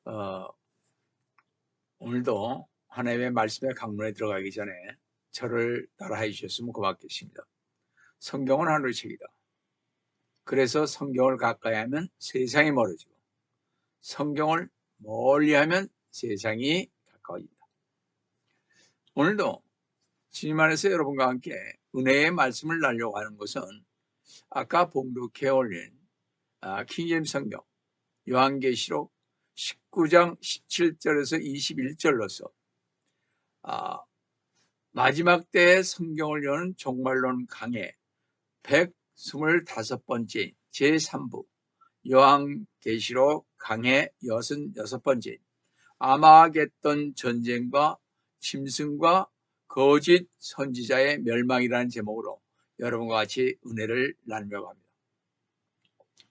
어, 오늘도 하나님의 말씀의 강론에 들어가기 전에 저를 따라해 주셨으면 고맙겠습니다. 성경은 하늘의 책이다. 그래서 성경을 가까이 하면 세상이 멀어지고 성경을 멀리하면 세상이 가까워진다. 오늘도 주님 안에서 여러분과 함께 은혜의 말씀을 나누려고 하는 것은 아까 봉독해 올린 킹제임스 성경 요한계시록 19장 17절에서 21절로서 마지막 때의 성경을 여는 종말론 강해 125번째 제3부 요한계시록 강해 66번째 아마겟돈 전쟁과 짐승과 거짓 선지자의 멸망이라는 제목으로 여러분과 같이 은혜를 나누려고 합니다.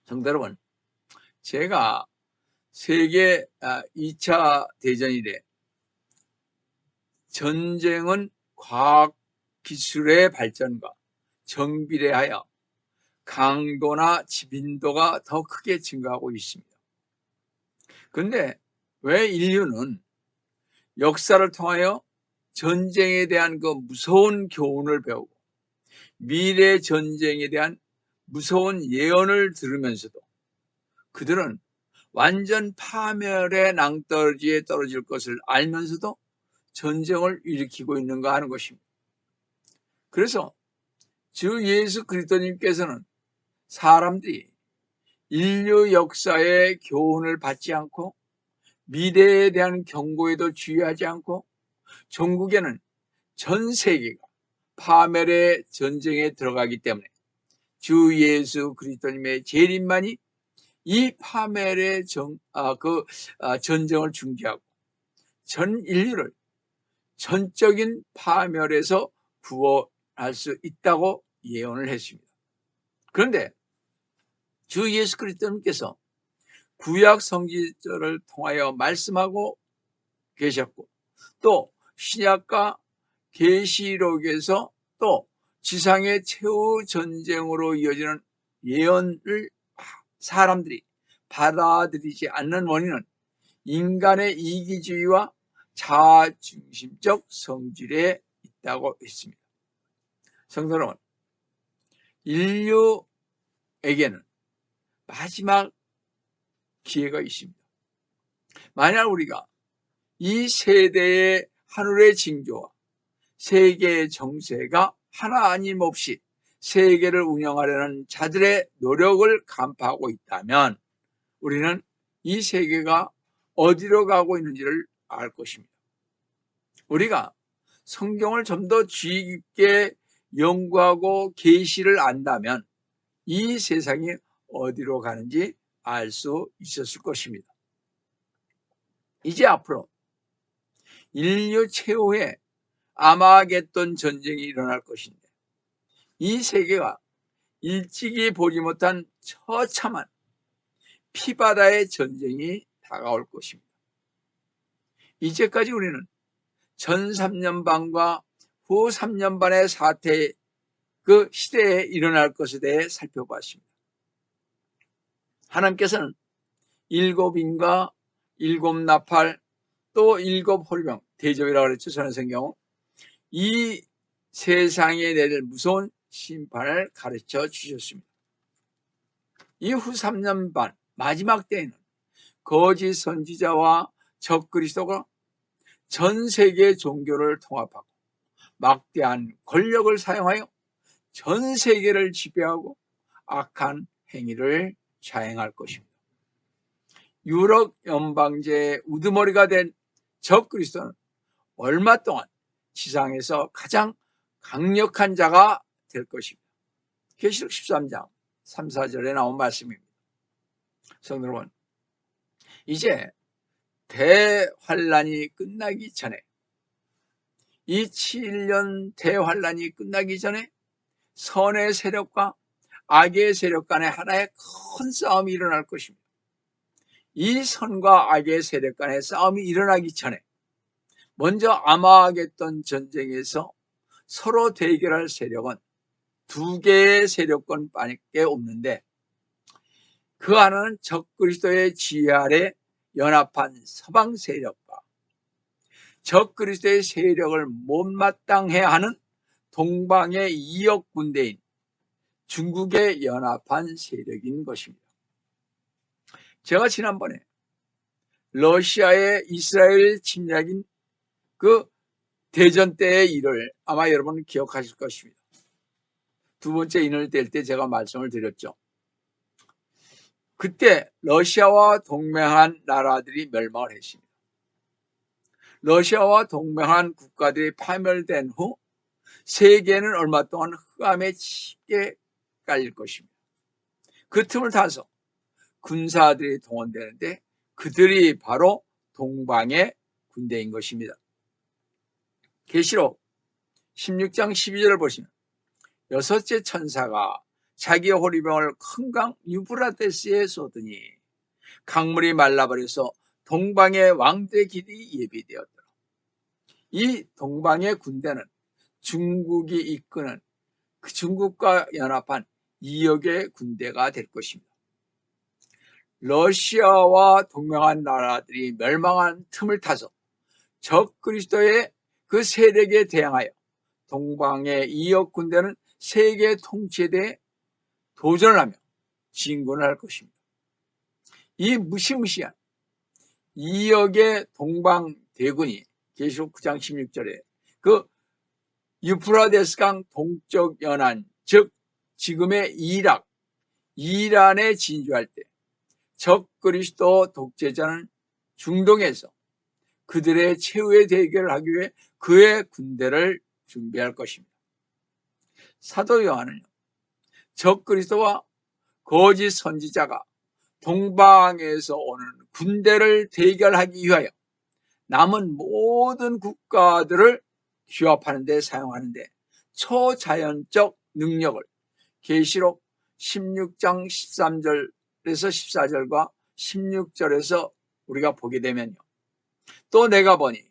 성도 여러분, 제가 세계 2차 대전 이래 전쟁은 과학 기술의 발전과 정비례하여 강도나 지빈도가 더 크게 증가하고 있습니다. 그런데 왜 인류는 역사를 통하여 전쟁에 대한 그 무서운 교훈을 배우고 미래 전쟁에 대한 무서운 예언을 들으면서도 그들은 완전 파멸의 낭떠러지에 떨어질 것을 알면서도 전쟁을 일으키고 있는가 하는 것입니다. 그래서 주 예수 그리스도님께서는 사람들이 인류 역사의 교훈을 받지 않고 미래에 대한 경고에도 주의하지 않고 종국에는 전 세계가 파멸의 전쟁에 들어가기 때문에 주 예수 그리스도님의 재림만이 이 파멸의 전쟁을 중지하고 전 인류를 전적인 파멸에서 구원할 수 있다고 예언을 했습니다. 그런데 주 예수 그리스도님께서 구약 성지자를 통하여 말씀하고 계셨고 또 신약과 계시록에서 또 지상의 최후 전쟁으로 이어지는 예언을 사람들이 받아들이지 않는 원인은 인간의 이기주의와 자아중심적 성질에 있다고 했습니다. 성도 여러분, 인류에게는 마지막 기회가 있습니다. 만약 우리가 이 세대의 하늘의 징조와 세계의 정세가 하나님 없이 세계를 운영하려는 자들의 노력을 간파하고 있다면 우리는 이 세계가 어디로 가고 있는지를 알 것입니다. 우리가 성경을 좀 더 주의 깊게 연구하고 계시를 안다면 이 세상이 어디로 가는지 알 수 있었을 것입니다. 이제 앞으로 인류 최후의 아마겟돈 전쟁이 일어날 것인데 이 세계가 일찍이 보지 못한 처참한 피바다의 전쟁이 다가올 것입니다. 이제까지 우리는 전 3년 반과 후 3년 반의 사태 그 시대에 일어날 것에 대해 살펴봤습니다. 하나님께서는 7인과 7나팔 또 7호병 대접이라고 그랬죠. 전해성경 이 세상에 내릴 무서운 심판을 가르쳐 주셨습니다. 이후 3년 반 마지막 때에는 거짓 선지자와 적그리스도가 전 세계 종교를 통합하고 막대한 권력을 사용하여 전 세계를 지배하고 악한 행위를 자행할 것입니다. 유럽 연방제의 우두머리가 된 적그리스도는 얼마 동안 지상에서 가장 강력한 자가 될 것입니다. 계시록 13장 3, 4절에 나온 말씀입니다. 성도 여러분, 이제 대환란이 끝나기 전에 이 7년 대환란이 끝나기 전에 선의 세력과 악의 세력 간에 하나의 큰 싸움이 일어날 것입니다. 이 선과 악의 세력 간의 싸움이 일어나기 전에 먼저 아마겟돈 전쟁에서 서로 대결할 세력은 두 개의 세력권밖에 없는데 그 하나는 적그리스도의 지혜 아래 연합한 서방 세력과 적그리스도의 세력을 못마땅해 하는 동방의 이역 군대인 중국의 연합한 세력인 것입니다. 제가 지난번에 러시아의 이스라엘 침략인 그 대전 때의 일을 아마 여러분은 기억하실 것입니다. 두 번째 인을 뗄 때 제가 말씀을 드렸죠. 그때 러시아와 동맹한 나라들이 멸망을 했습니다. 러시아와 동맹한 국가들이 파멸된 후 세계는 얼마 동안 흑암에 짙게 깔릴 것입니다. 그 틈을 타서 군사들이 동원되는데 그들이 바로 동방의 군대인 것입니다. 계시록 16장 12절을 보시면 여섯째 천사가 자기의 호리병을 큰 강 유브라데스에 쏟으니 강물이 말라버려서 동방의 왕들의 길이 예비되었더라. 이 동방의 군대는 중국이 이끄는 그 중국과 연합한 2억의 군대가 될 것입니다. 러시아와 동맹한 나라들이 멸망한 틈을 타서 적그리스도의 그 세력에 대항하여 동방의 2억 군대는 세계 통치에 대해 도전을 하며 진군을 할 것입니다. 이 무시무시한 2억의 동방 대군이 계시록 9장 16절에 그 유프라데스 강 동쪽 연안, 즉 지금의 이란에 진주할 때 적그리스도 독재자는 중동에서 그들의 최후의 대결을 하기 위해 그의 군대를 준비할 것입니다. 사도 요한은요, 적그리스도와 거짓 선지자가 동방에서 오는 군대를 대결하기 위하여 남은 모든 국가들을 규합하는 데 사용하는데 초자연적 능력을 계시록 16장 13절에서 14절과 16절에서 우리가 보게 되면요, 또 내가 보니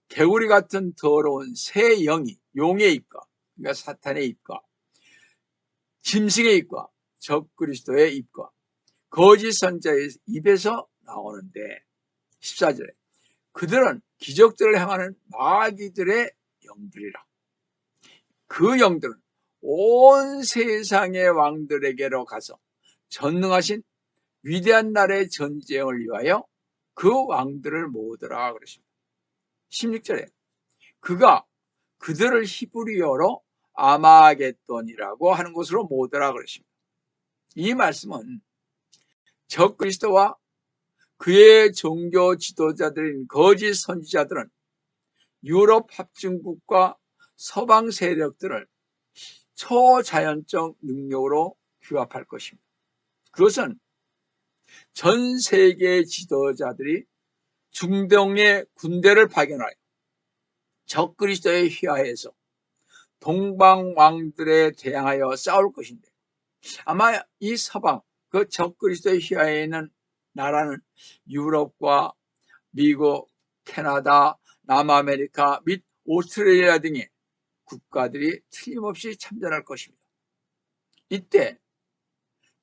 개구리 같은 더러운 새 영이 용의 입과, 그러니까 사탄의 입과 짐승의 입과 적그리스도의 입과 거짓 선지자의 입에서 나오는데 14절에 그들은 기적들을 행하는 마귀들의 영들이라. 그 영들은 온 세상의 왕들에게로 가서 전능하신 위대한 날의 전쟁을 위하여 그 왕들을 모으더라 그러십니다. 16절에 그가 그들을 히브리어로 아마겟돈이라고 하는 곳으로 모으더라 그러십니다. 이 말씀은 적그리스도와 그의 종교 지도자들인 거짓 선지자들은 유럽 합중국과 서방 세력들을 초자연적 능력으로 규합할 것입니다. 그것은 전 세계의 지도자들이 중동의 군대를 파견하여 적그리스도에 휘하해서 동방 왕들에 대항하여 싸울 것인데, 아마 이 서방 그 적그리스도에 휘하해 있는 나라는 유럽과 미국, 캐나다, 남아메리카 및 오스트레일리아 등의 국가들이 틀림없이 참전할 것입니다. 이때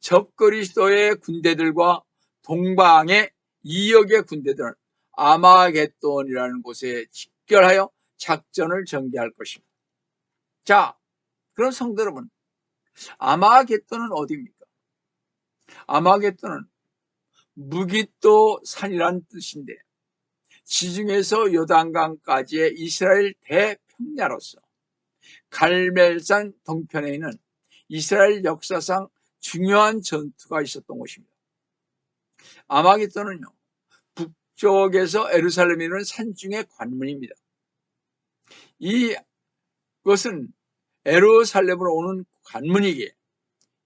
적그리스도의 군대들과 동방의 2억의 군대들은 아마겟돈이라는 곳에 집결하여 작전을 전개할 것입니다. 자, 그럼 성도 여러분, 아마겟돈은 어디입니까? 아마겟돈은 무깃도 산이란 뜻인데 지중해에서 요단강까지의 이스라엘 대평야로서 갈멜산 동편에 있는 이스라엘 역사상 중요한 전투가 있었던 곳입니다. 아마겟돈은요, 북쪽에서 예루살렘에 있는 산중의 관문입니다. 이것은 예루살렘으로 오는 관문이기에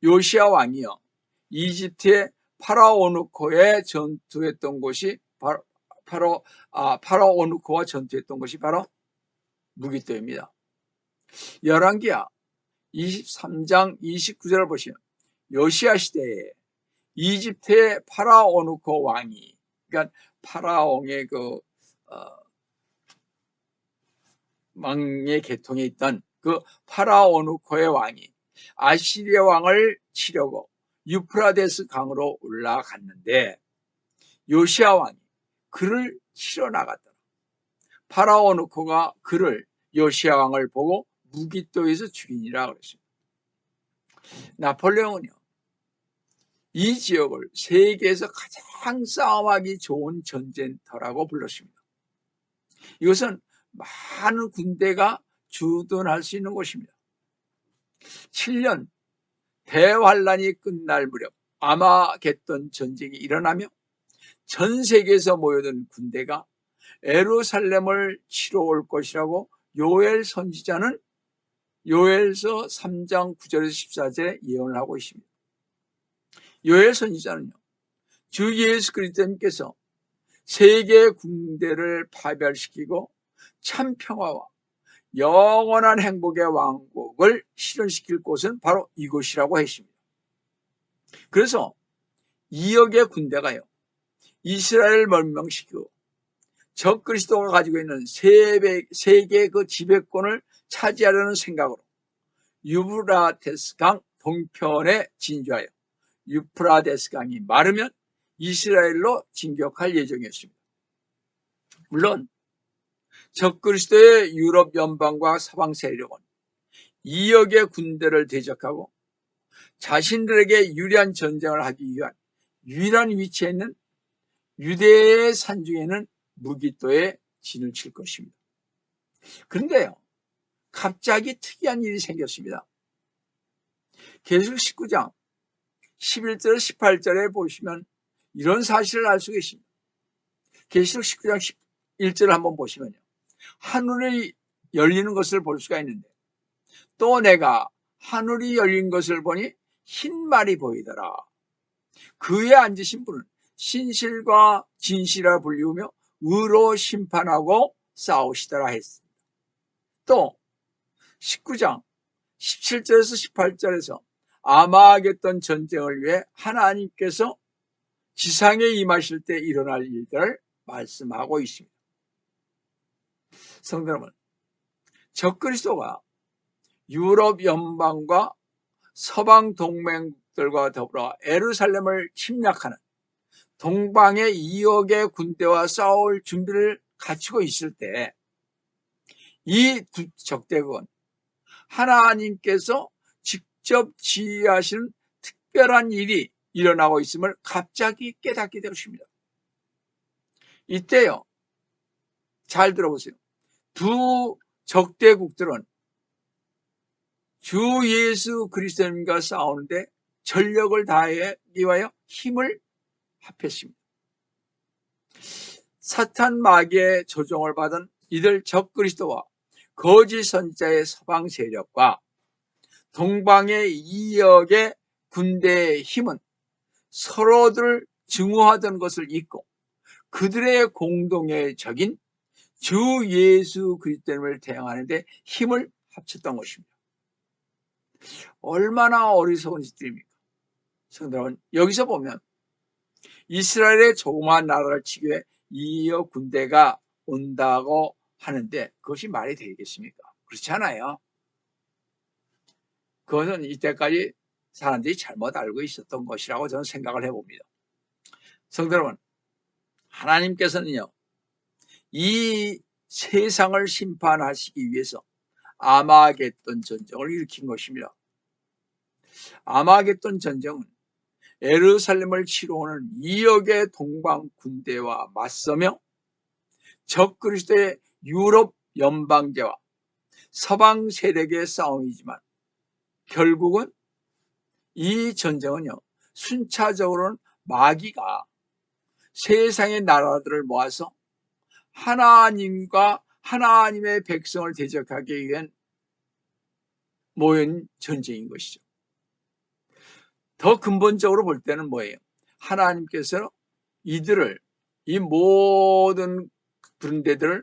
요시야 왕이요 이집트의 파라오누코에 전투했던 곳이 파라오누코와 전투했던 것이 바로 무깃도입니다. 열왕기하 23장 29절을 보시면 요시야 시대에 이집트의 파라오누코 왕이, 그러니까 파라오의 왕의 계통에 있던 그 파라오누코의 왕이 아시리아 왕을 치려고 유프라데스 강으로 올라갔는데 요시야 왕이 그를 치러 나갔더라. 파라오 느코가 그를 요시야 왕을 보고 무기또에서 죽이니라 그랬습니다. 나폴레옹은요, 이 지역을 세계에서 가장 싸움하기 좋은 전쟁터라고 불렀습니다. 이것은 많은 군대가 주둔할 수 있는 곳입니다. 7년 대환란이 끝날 무렵 아마겟돈 전쟁이 일어나며 전 세계에서 모여든 군대가 예루살렘을 치러 올 것이라고 요엘 선지자는 요엘서 3장 9절에서 14절에 예언을 하고 있습니다. 요엘 선지자는요, 주 예수 그리스도님께서 세계 군대를 파멸시키고 참 평화와 영원한 행복의 왕국을 실현시킬 곳은 바로 이곳이라고 했습니다. 그래서 2억의 군대가요, 이스라엘을 멸망시키고 적 그리스도가 가지고 있는 세계 그 지배권을 차지하려는 생각으로 유브라테스 강 동편에 진주하여 유프라데스 강이 마르면 이스라엘로 진격할 예정이었습니다. 물론 적 그리스도의 유럽 연방과 서방 세력은 2억의 군대를 대적하고 자신들에게 유리한 전쟁을 하기 위한 유일한 위치에 있는 유대의 산중에는 무기또에 진을 칠 것입니다. 그런데요, 갑자기 특이한 일이 생겼습니다. 계시록 19장 11절 18절에 보시면 이런 사실을 알 수 있습니다. 계시록 19장 11절을 한번 보시면요, 하늘이 열리는 것을 볼 수가 있는데, 또 내가 하늘이 열린 것을 보니 흰 말이 보이더라. 그에 앉으신 분은 신실과 진실이라 불리우며 의로 심판하고 싸우시더라 했습니다. 또 19장 17절에서 18절에서 아마겟돈 전쟁을 위해 하나님께서 지상에 임하실 때 일어날 일들을 말씀하고 있습니다. 성도 여러분, 적 그리스도가 유럽 연방과 서방 동맹국들과 더불어 예루살렘을 침략하는 동방의 2억의 군대와 싸울 준비를 갖추고 있을 때 이 적대국은 하나님께서 직접 지휘하시는 특별한 일이 일어나고 있음을 갑자기 깨닫게 되었습니다. 이때요, 잘 들어보세요. 두 적대국들은 주 예수 그리스도님과 싸우는데 전력을 다하기 위하여 힘을 합했습니다. 사탄 마귀의 조종을 받은 이들 적 그리스도와 거짓 선지자의 서방 세력과 동방의 2억의 군대의 힘은 서로들 증오하던 것을 잊고 그들의 공동의 적인 주 예수 그리스도를 대항하는 데 힘을 합쳤던 것입니다. 얼마나 어리석은 짓들입니까? 성도 여러분, 여기서 보면 이스라엘의 조그마한 나라를 치기 위해 2억 군대가 온다고 하는데 그것이 말이 되겠습니까? 그렇지 않아요. 그것은 이때까지 사람들이 잘못 알고 있었던 것이라고 저는 생각을 해봅니다. 성도 여러분, 하나님께서는요, 이 세상을 심판하시기 위해서 아마겟돈 전쟁을 일으킨 것입니다. 아마겟돈 전쟁은 예루살렘을 치러 오는 2억의 동방 군대와 맞서며 적 그리스도의 유럽 연방제와 서방 세력의 싸움이지만 결국은 이 전쟁은요, 순차적으로는 마귀가 세상의 나라들을 모아서 하나님과 하나님의 백성을 대적하기 위한 모인 전쟁인 것이죠. 더 근본적으로 볼 때는 뭐예요? 하나님께서 이들을, 이 모든 군대들을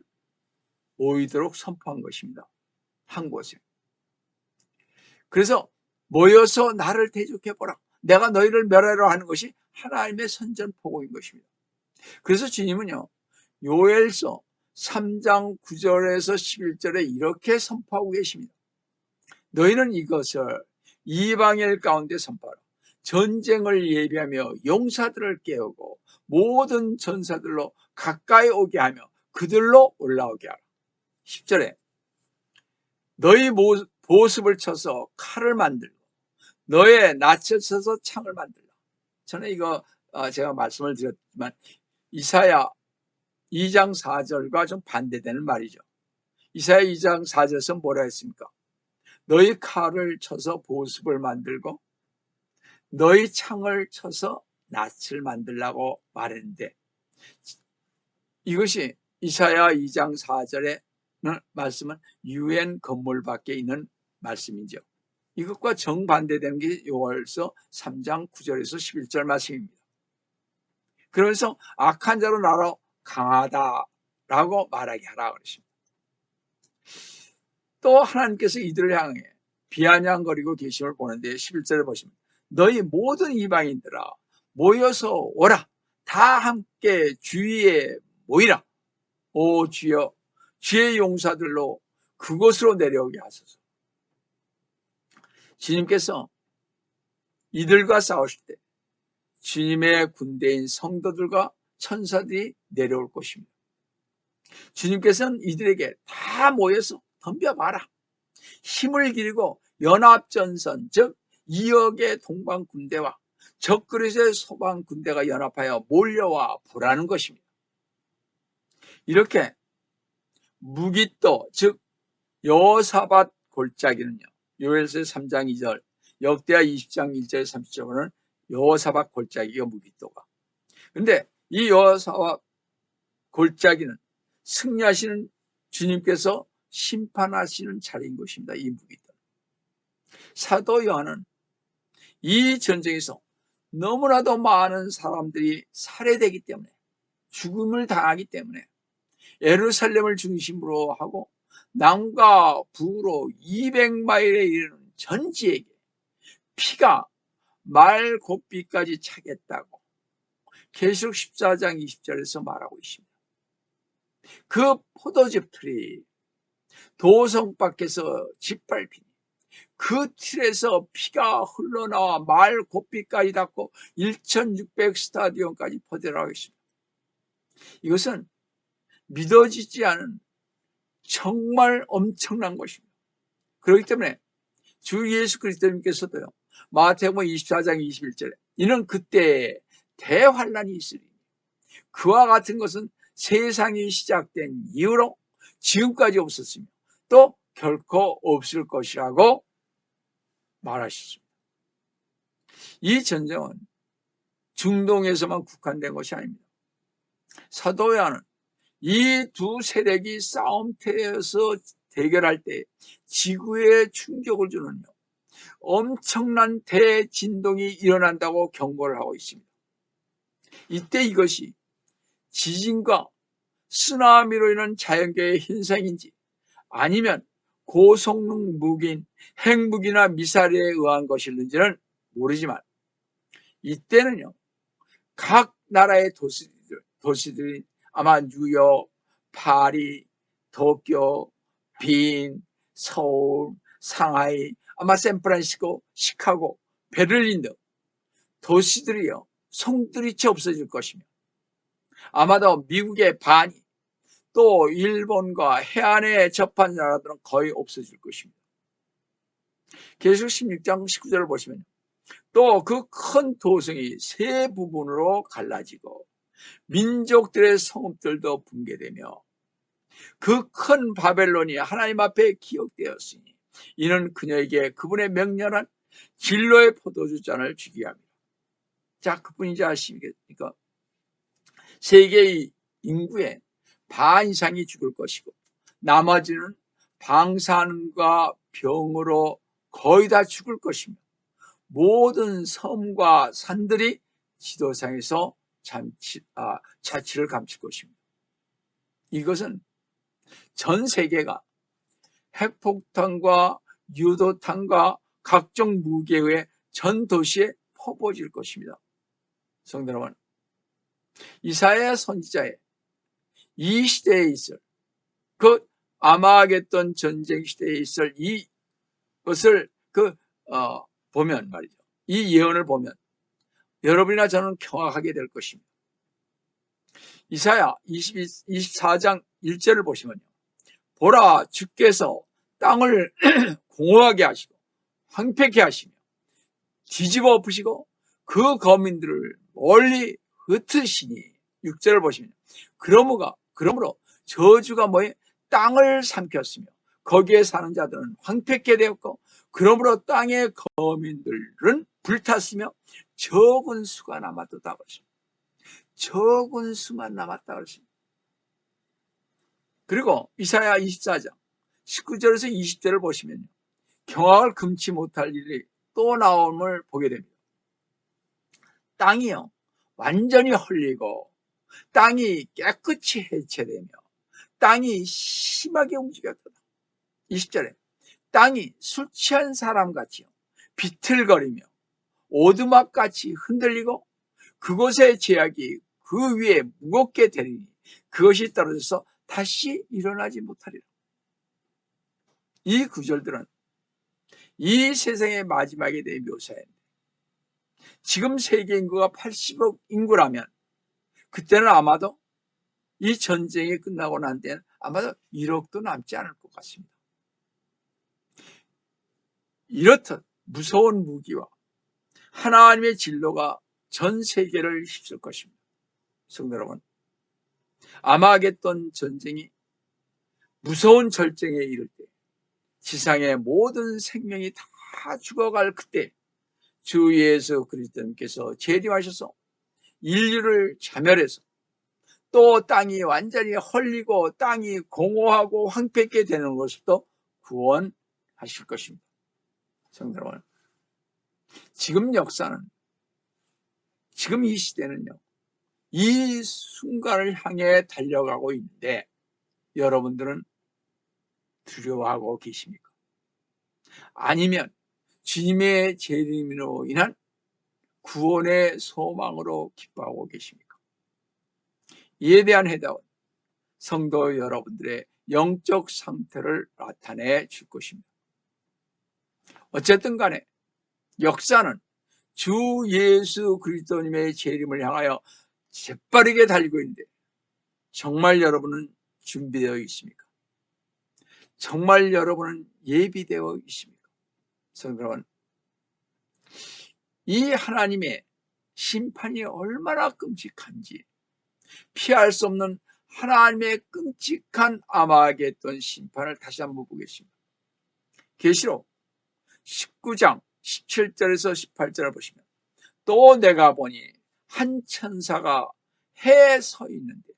모이도록 선포한 것입니다. 한 곳에. 그래서 모여서 나를 대적해보라. 내가 너희를 멸하려 하는 것이 하나님의 선전포고인 것입니다. 그래서 주님은요, 요엘서 3장 9절에서 11절에 이렇게 선포하고 계십니다. 너희는 이것을 이방인 가운데 선포하라. 전쟁을 예비하며 용사들을 깨우고 모든 전사들로 가까이 오게 하며 그들로 올라오게 하라. 10절에 너희 보습을 쳐서 칼을 만들고 너의 낯을 쳐서 창을 만들라. 저는 이거 제가 말씀을 드렸지만 이사야 2장 4절과 좀 반대되는 말이죠. 이사야 2장 4절에서 뭐라 했습니까? 너희 칼을 쳐서 보습을 만들고 너희 창을 쳐서 낯을 만들라고 말했는데, 이것이 이사야 2장 4절의 말씀은 유엔 건물 밖에 있는 말씀이죠. 이것과 정반대되는 게 요한일서 3장 9절에서 11절 말씀입니다. 그러면서 악한 자로 나로 강하다라고 말하게 하라 그러십니다. 또 하나님께서 이들을 향해 비아냥거리고 계심을 보는데 11절에 보시면 너희 모든 이방인들아 모여서 오라. 다 함께 주위에 모이라. 오 주여, 주의 용사들로 그곳으로 내려오게 하소서. 주님께서 이들과 싸우실 때 주님의 군대인 성도들과 천사들이 내려올 것입니다. 주님께서는 이들에게 다 모여서 덤벼봐라. 힘을 기르고 연합전선, 즉 2억의 동방 군대와 적그리스의 소방 군대가 연합하여 몰려와 보라는 것입니다. 이렇게 무깃도, 즉 여호사밧 골짜기는요, 요엘서 3장 2절, 역대하 20장 1절 30절은 여호사밧 골짜기가 무깃도가. 그런데 이 여호사밧 골짜기는 승리하시는 주님께서 심판하시는 자리인 것입니다. 이 무깃도. 사도 요한은 이 전쟁에서 너무나도 많은 사람들이 살해되기 때문에, 죽음을 당하기 때문에 예루살렘을 중심으로 하고 남과 북으로 200마일에 이르는 전 지역에 피가 말곶비까지 차겠다고 계시록 14장 20절에서 말하고 있습니다. 그 포도즙 틀이 도성 밖에서 짓밟히니 그 틀에서 피가 흘러나와 말곶비까지 닿고 1600 스타디움까지 퍼져나가고 있습니다. 이것은 믿어지지 않은 정말 엄청난 것입니다. 그렇기 때문에 주 예수 그리스도님께서도요, 마태복음 24장 21절에 이는 그때에 대환란이 있으리니 그와 같은 것은 세상이 시작된 이후로 지금까지 없었으며 또 결코 없을 것이라고 말하셨습니다. 이 전쟁은 중동에서만 국한된 것이 아닙니다. 사도 요한은 이 두 세력이 싸움터에서 대결할 때 지구에 충격을 주는 엄청난 대진동이 일어난다고 경고를 하고 있습니다. 이때 이것이 지진과 쓰나미로 인한 자연계의 현상인지 아니면 고성능 무기인 핵무기나 미사일에 의한 것일는지는 모르지만 이때는요, 각 나라의 도시들이 아마 뉴욕, 파리, 도쿄, 빈, 서울, 상하이, 아마 샌프란시스코, 시카고, 베를린 등 도시들이요, 송두리째 없어질 것이며 아마도 미국의 반이 또 일본과 해안에 접한 나라들은 거의 없어질 것입니다. 계시록 16장 19절을 보시면 또 그 큰 도성이 세 부분으로 갈라지고 민족들의 성읍들도 붕괴되며 그 큰 바벨론이 하나님 앞에 기억되었으니 이는 그녀에게 그분의 명령한 진로의 포도주 잔을 주게 합니다. 자, 그뿐이지 아십니까? 세계의 인구의 반 이상이 죽을 것이고 나머지는 방사능과 병으로 거의 다 죽을 것이며 모든 섬과 산들이 지도상에서 자취를 감출 것입니다. 이것은 전 세계가 핵폭탄과 유도탄과 각종 무기의 전 도시에 퍼부어질 것입니다. 성도 여러분, 이사야 선지자의 이 시대에 있을 그 아마겟돈 전쟁 시대에 있을 이것을 보면 말이죠. 이 예언을 보면 여러분이나 저는 경악하게 될 것입니다. 이사야 24장 1절을 보시면요. 보라, 주께서 땅을 공허하게 하시고 황폐케 하시며 뒤집어 엎으시고 그 거민들을 멀리 흩으시니. 6절을 보시면 그러므로 저주가 뭐에 땅을 삼켰으며 거기에 사는 자들은 황폐케 되었고 그러므로 땅의 거민들은 불탔으며 적은 수가 남았다 그러십니다. 적은 수만 남았다 그러십니다. 그리고 이사야 24장 19절에서 20절을 보시면요. 경악을 금치 못할 일이 또 나옴을 보게 됩니다. 땅이요 완전히 헐리고 땅이 깨끗이 해체되며 땅이 심하게 움직였다. 20절에 땅이 술 취한 사람같이 비틀거리며 오두막같이 흔들리고 그곳의 제약이 그 위에 무겁게 되리니 그것이 떨어져서 다시 일어나지 못하리라. 이 구절들은 이 세상의 마지막에 대해 묘사했는데 지금 세계 인구가 80억 인구라면 그때는 아마도 이 전쟁이 끝나고 난 때는 아마도 1억도 남지 않을 것 같습니다. 이렇듯 무서운 무기와 하나님의 진로가 전 세계를 휩쓸 것입니다. 성도 여러분, 아마겟돈 전쟁이 무서운 절정에 이를 때 지상의 모든 생명이 다 죽어갈 그때 주 예수 그리스도님께서 재림하셔서 인류를 자멸해서 또 땅이 완전히 헐리고 땅이 공허하고 황폐케 되는 것부터 구원하실 것입니다. 성도 여러분, 지금 역사는, 지금 이 시대는요, 이 순간을 향해 달려가고 있는데 여러분들은 두려워하고 계십니까? 아니면 주님의 재림으로 인한 구원의 소망으로 기뻐하고 계십니까? 이에 대한 해답은 성도 여러분들의 영적 상태를 나타내 줄 것입니다. 어쨌든 간에 역사는 주 예수 그리스도님의 재림을 향하여 재빠르게 달리고 있는데 정말 여러분은 준비되어 있습니까? 정말 여러분은 예비되어 있습니까? 성도 여러분, 이 하나님의 심판이 얼마나 끔찍한지 피할 수 없는 하나님의 끔찍한 아마겟돈 심판을 다시 한번 보겠습니다. 계시록 19장 17절에서 18절을 보시면 또 내가 보니 한 천사가 해에 서 있는데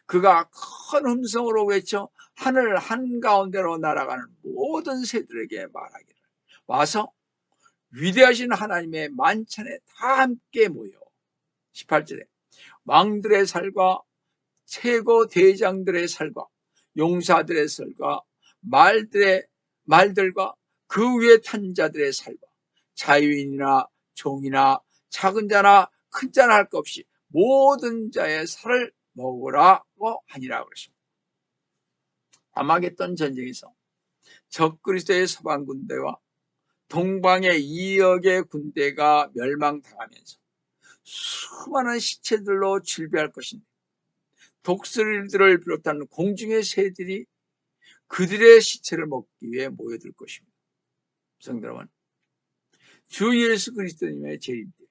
그가 큰 음성으로 외쳐 하늘 한가운데로 날아가는 모든 새들에게 말하기를 와서 위대하신 하나님의 만찬에 다 함께 모여 18절에 왕들의 살과 최고 대장들의 살과 용사들의 살과 말들과 그 위에 탄 자들의 살과 자유인이나 종이나 작은 자나 큰 자나 할 것 없이 모든 자의 살을 먹으라고 하니라 그러십니다. 아마겟돈 전쟁에서 적그리스도의 서방 군대와 동방의 2억의 군대가 멸망당하면서 수많은 시체들로 출비할 것인데 독수리들을 비롯한 공중의 새들이 그들의 시체를 먹기 위해 모여들 것입니다. 성도 여러분, 주 예수 그리스도님의 재림 때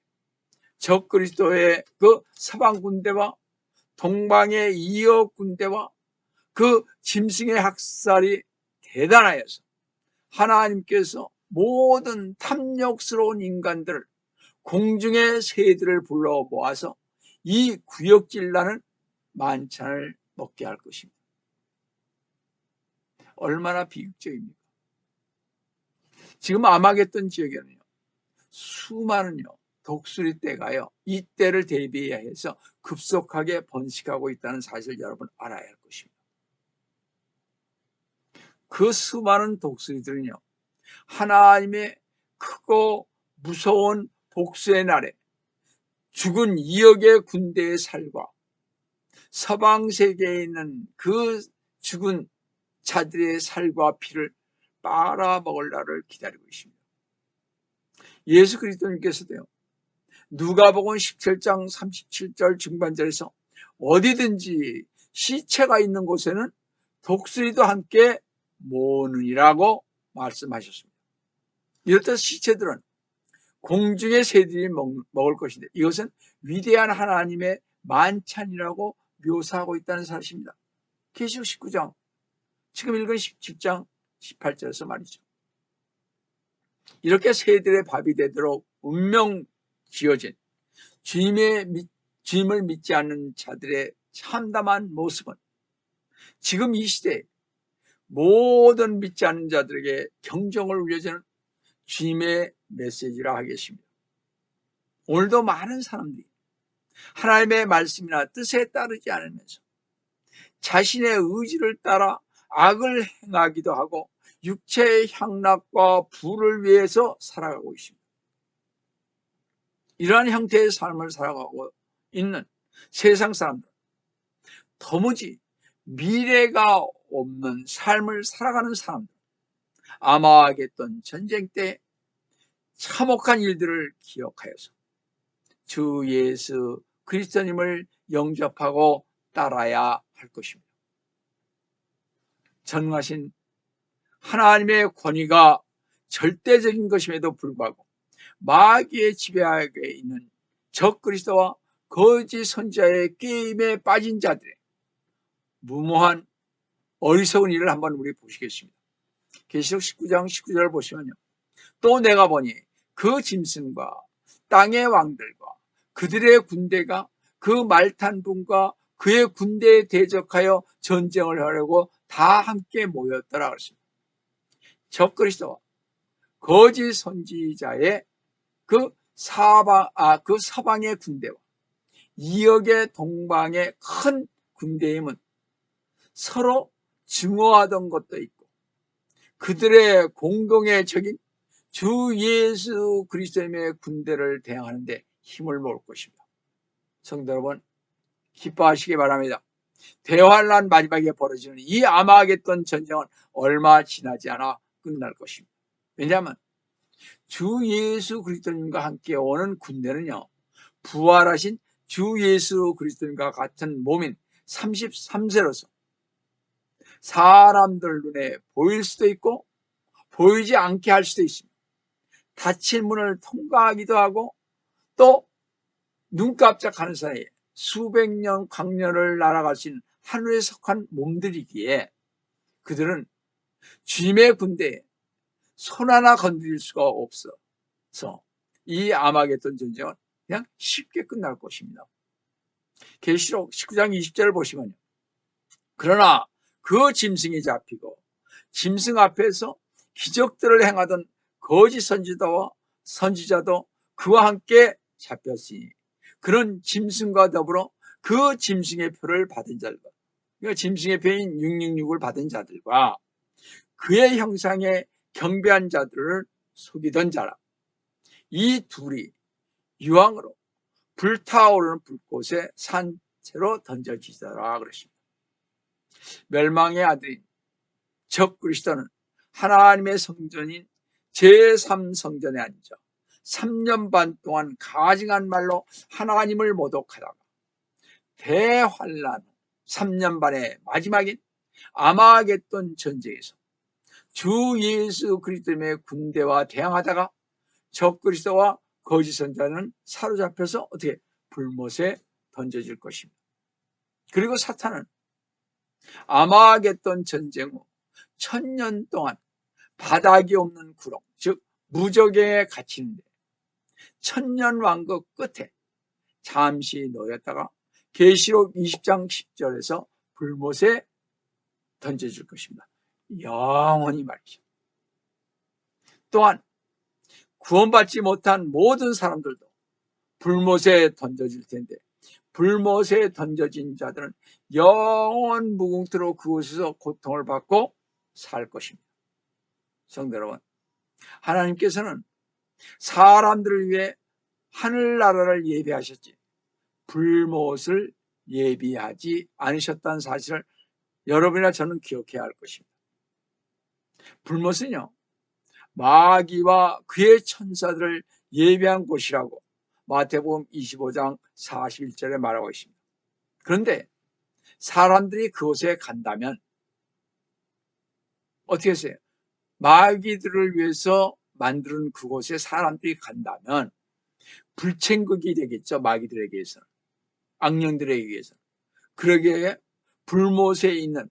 적그리스도의 그 서방 군대와 동방의 2억 군대와 그 짐승의 학살이 대단하여서 하나님께서 모든 탐욕스러운 인간들을 공중의 새들을 불러 모아서 이 구역질나는 만찬을 먹게 할 것입니다. 얼마나 비극적입니까? 지금 아마겟돈 지역에는요, 수많은 독수리 떼가요, 이 때를 대비해서 급속하게 번식하고 있다는 사실을 여러분 알아야 할 것입니다. 그 수많은 독수리들은요, 하나님의 크고 무서운 복수의 날에 죽은 2억의 군대의 살과 서방 세계에 있는 그 죽은 자들의 살과 피를 빨아먹을 날을 기다리고 있습니다. 예수 그리스도님께서도요, 누가복음 17장 37절 중반절에서 어디든지 시체가 있는 곳에는 독수리도 함께 모으느니라고 말씀하셨습니다. 이렇듯 시체들은 공중의 새들이 먹을 것인데, 이것은 위대한 하나님의 만찬이라고 묘사하고 있다는 사실입니다. 계시록 19장, 지금 읽은 10장 18절에서 말이죠. 이렇게 새들의 밥이 되도록 운명 지어진 주님을 믿지 않는 자들의 참담한 모습은 지금 이 시대에 모든 믿지 않는 자들에게 경종을 울려주는 주님의 메시지라 하겠습니다. 오늘도 많은 사람들이 하나님의 말씀이나 뜻에 따르지 않으면서 자신의 의지를 따라 악을 행하기도 하고 육체의 향락과 부를 위해서 살아가고 있습니다. 이러한 형태의 삶을 살아가고 있는 세상 사람들, 도무지 미래가 없는 삶을 살아가는 사람들, 아마겟돈 전쟁 때 참혹한 일들을 기억하여서 주 예수 그리스도님을 영접하고 따라야 할 것입니다. 전능하신 하나님의 권위가 절대적인 것임에도 불구하고 마귀의 지배하에 있는 적그리스도와 거짓 선지자의 게임에 빠진 자들의 무모한 어리석은 일을 한번 우리 보시겠습니다. 계시록 19장 19절을 보시면요, 또 내가 보니 그 짐승과 땅의 왕들과 그들의 군대가 그 말탄 분과 그의 군대에 대적하여 전쟁을 하려고 다 함께 모였더라 그랬습니다. 적그리스도와 거짓 선지자의 그 서방의 군대와 2억의 동방의 큰 군대임은 서로 증오하던 것도 있고 그들의 공동의 적인 주 예수 그리스도님의 군대를 대항하는데 힘을 모을 것입니다. 성도 여러분, 기뻐하시기 바랍니다. 대환란 마지막에 벌어지는 이 아마겟돈 전쟁은 얼마 지나지 않아 끝날 것입니다. 왜냐하면 주 예수 그리스도님과 함께 오는 군대는요, 부활하신 주 예수 그리스도님과 같은 몸인 33세로서 사람들 눈에 보일 수도 있고 보이지 않게 할 수도 있습니다. 닫힌 문을 통과하기도 하고 또 눈 깜짝하는 사이에 수백 년 광년을 날아갈 수 있는 하늘에 속한 몸들이기에 그들은 주님의 군대에 손 하나 건드릴 수가 없어서 이 아마겟돈 전쟁은 그냥 쉽게 끝날 것입니다. 계시록 19장 20절을 보시면요, 그러나 그 짐승이 잡히고 짐승 앞에서 기적들을 행하던 거짓 선지자도 그와 함께 잡혔으니 그런 짐승과 더불어 그 짐승의 표를 받은 자들과, 그러니까 짐승의 표인 666을 받은 자들과 그의 형상에 경배한 자들을 속이던 자라, 이 둘이 유황으로 불타오르는 불꽃에 산채로 던져지더라 그러십니다. 멸망의 아들인 적그리스도는 하나님의 성전인 제3성전에 앉아 3년 반 동안 가증한 말로 하나님을 모독하다가 대환란 3년 반의 마지막인 아마겟돈 전쟁에서 주 예수 그리스도의 군대와 대항하다가 적그리스도와 거짓 선지자는 사로잡혀서 어떻게 불못에 던져질 것입니다. 그리고 사탄은 아마겟돈 전쟁 후 1000년 동안 바닥이 없는 구렁, 즉 무적에 갇히는데 1000년 왕국 끝에 잠시 놓였다가 계시록 20장 10절에서 불못에 던져질 것입니다. 영원히 말이죠. 또한 구원받지 못한 모든 사람들도 불못에 던져질 텐데 불못에 던져진 자들은 영원 무궁토로 그곳에서 고통을 받고 살 것입니다. 성도 여러분, 하나님께서는 사람들을 위해 하늘나라를 예비하셨지 불못을 예비하지 않으셨다는 사실을 여러분이나 저는 기억해야 할 것입니다. 불못은요, 마귀와 그의 천사들을 예배한 곳이라고 마태복음 25장 41절에 말하고 있습니다. 그런데 사람들이 그곳에 간다면 어떻게 했어요? 마귀들을 위해서 만드는 그곳에 사람들이 간다면 불천국이 되겠죠. 마귀들에게서는, 악령들에게서는. 그러기에 불못에 있는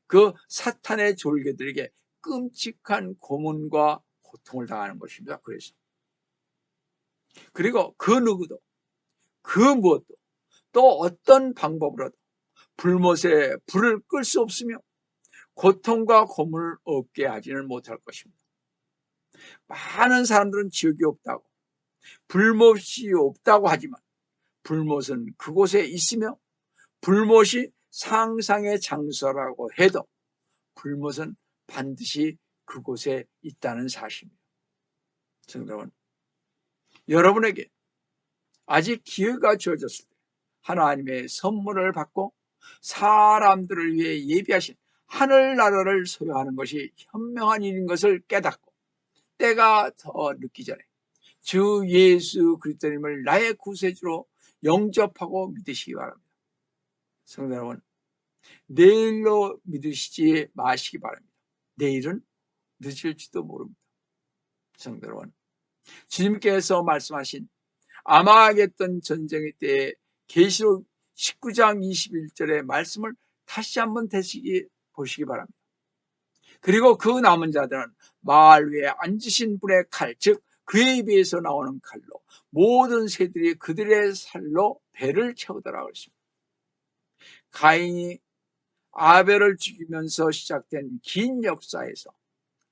그 사탄의 졸개들에게 끔찍한 고문과 고통을 당하는 것입니다. 그리고 그 누구도 그 무엇도 또 어떤 방법으로도 불못에 불을 끌 수 없으며 고통과 고문을 얻게 하지는 못할 것입니다. 많은 사람들은 지옥이 없다고, 불못이 없다고 하지만 불못은 그곳에 있으며 불못이 상상의 장소라고 해도 불못은 반드시 그곳에 있다는 사실입니다. 성도 여러분, 여러분에게 아직 기회가 주어졌을 때 하나님의 선물을 받고 사람들을 위해 예비하신 하늘나라를 소유하는 것이 현명한 일인 것을 깨닫고 때가 더 늦기 전에 주 예수 그리스도님을 나의 구세주로 영접하고 믿으시기 바랍니다. 성도 여러분, 내일로 믿으시지 마시기 바랍니다. 내일은 늦을지도 모릅니다. 성도 여러분, 주님께서 말씀하신 아마겟돈 전쟁의 때에 계시록 19장 21절의 말씀을 다시 한번 보시기 바랍니다. 그리고 그 남은 자들은 마을 위에 앉으신 분의 칼, 즉 그의 입에서 나오는 칼로 모든 새들이 그들의 살로 배를 채우더라 그랬습니다. 가인이 아벨을 죽이면서 시작된 긴 역사에서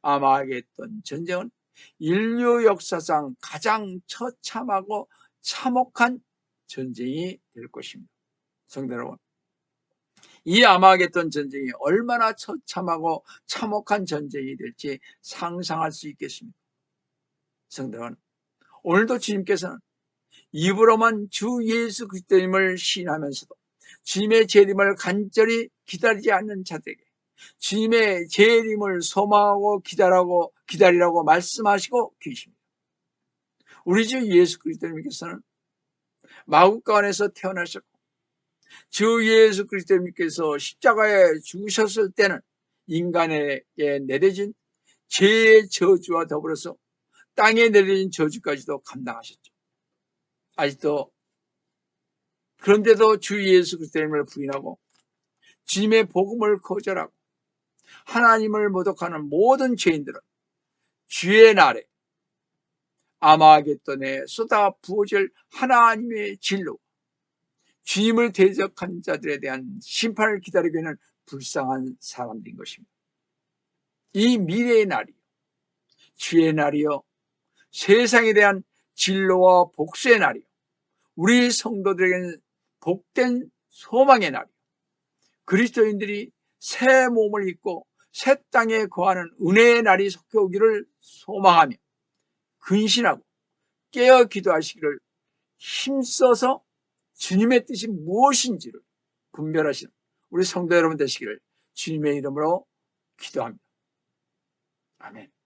아마겟돈 전쟁은 인류 역사상 가장 처참하고 참혹한 전쟁이 될 것입니다. 성도 여러분, 이 아마겟돈 전쟁이 얼마나 처참하고 참혹한 전쟁이 될지 상상할 수 있겠습니다. 성도 여러분, 오늘도 주님께서는 입으로만 주 예수 그리스도님을 시인하면서도 주님의 재림을 간절히 기다리지 않는 자들에게 주님의 재림을 소망하고 기다리라고 말씀하시고 계십니다. 우리 주 예수 그리스도님께서는 마구간에서 태어나셨고 주 예수 그리스도님께서 십자가에 죽으셨을 때는 인간에게 내려진 죄의 저주와 더불어서 땅에 내려진 저주까지도 감당하셨죠. 아직도 그런데도 주 예수 그리스도님을 부인하고 주님의 복음을 거절하고 하나님을 모독하는 모든 죄인들은 주의 날에 아마겟돈에 쏟아 부어질 하나님의 진로, 주님을 대적한 자들에 대한 심판을 기다리고 있는 불쌍한 사람들인 것입니다. 이 미래의 날이 주의 날이요, 세상에 대한 진로와 복수의 날이요, 우리 성도들에게는 복된 소망의 날이요, 그리스도인들이 새 몸을 입고 새 땅에 거하는 은혜의 날이 속해 오기를 소망하며 근신하고 깨어 기도하시기를 힘써서 주님의 뜻이 무엇인지를 분별하시는 우리 성도 여러분 되시기를 주님의 이름으로 기도합니다. 아멘.